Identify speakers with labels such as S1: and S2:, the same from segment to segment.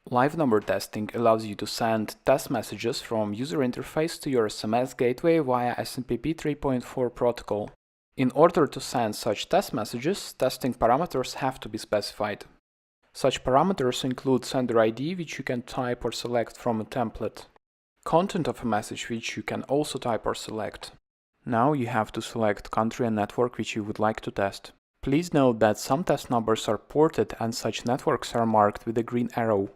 S1: Live number testing allows you to send test messages from user interface to your SMS gateway via SMPP 3.4 protocol. In order to send such test messages, testing parameters have to be specified. Such parameters include sender ID, which you can type or select from a template, content of a message, which you can also type or select. Now you have to select country and network which you would like to test. Please note that some test numbers are ported and such networks are marked with a green arrow.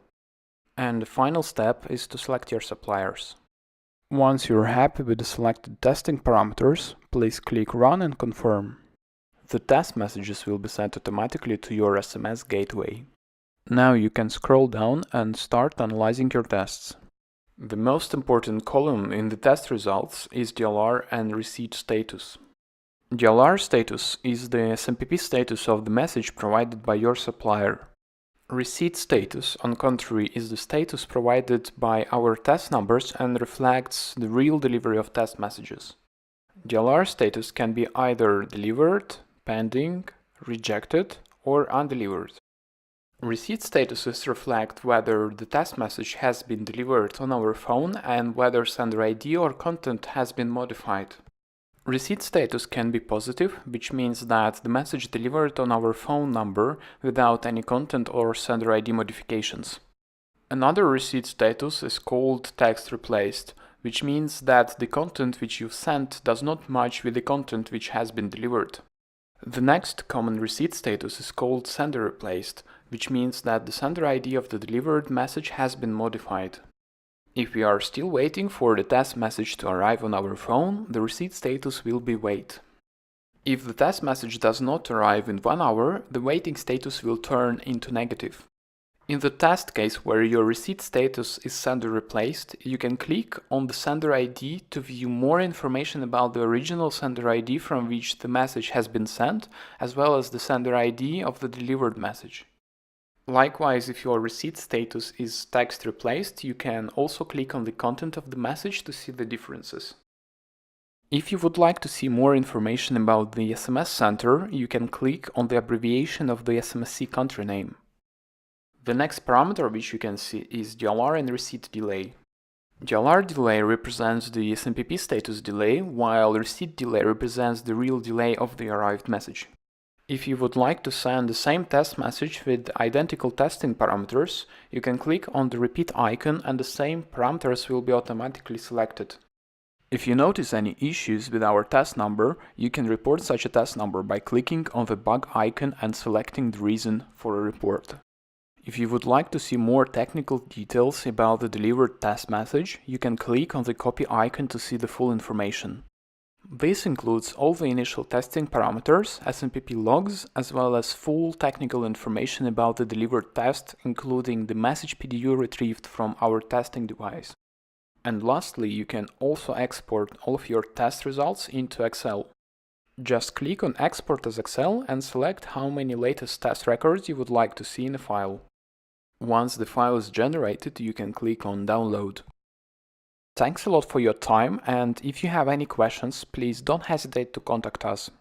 S1: And the final step is to select your suppliers. Once you're happy with the selected testing parameters, please click Run and confirm. The test messages will be sent automatically to your SMS gateway. Now you can scroll down and start analyzing your tests. The most important column in the test results is DLR and receipt status. DLR status is the SMPP status of the message provided by your supplier. Receipt status, on contrary, is the status provided by our test numbers and reflects the real delivery of test messages. DLR status can be either delivered, pending, rejected, or undelivered. Receipt statuses reflect whether the test message has been delivered on our phone and whether sender ID or content has been modified. Receipt status can be positive, which means that the message delivered on our phone number without any content or sender ID modifications. Another receipt status is called text replaced, which means that the content which you sent does not match with the content which has been delivered. The next common receipt status is called sender replaced, which means that the sender ID of the delivered message has been modified. If we are still waiting for the test message to arrive on our phone, the receipt status will be wait. If the test message does not arrive in 1 hour, the waiting status will turn into negative. In the test case where your receipt status is sender replaced, you can click on the sender ID to view more information about the original sender ID from which the message has been sent, as well as the sender ID of the delivered message. Likewise, if your receipt status is text replaced, you can also click on the content of the message to see the differences. If you would like to see more information about the SMS center, you can click on the abbreviation of the SMSC country name. The next parameter which you can see is DLR and receipt delay. DLR delay represents the SMPP status delay, while receipt delay represents the real delay of the arrived message. If you would like to send the same test message with identical testing parameters, you can click on the repeat icon and the same parameters will be automatically selected. If you notice any issues with our test number, you can report such a test number by clicking on the bug icon and selecting the reason for a report. If you would like to see more technical details about the delivered test message, you can click on the copy icon to see the full information. This includes all the initial testing parameters, SMPP logs, as well as full technical information about the delivered test, including the message PDU retrieved from our testing device. And lastly, you can also export all of your test results into Excel. Just click on Export as Excel and select how many latest test records you would like to see in a file. Once the file is generated, you can click on Download. Thanks a lot for your time, and if you have any questions, please don't hesitate to contact us.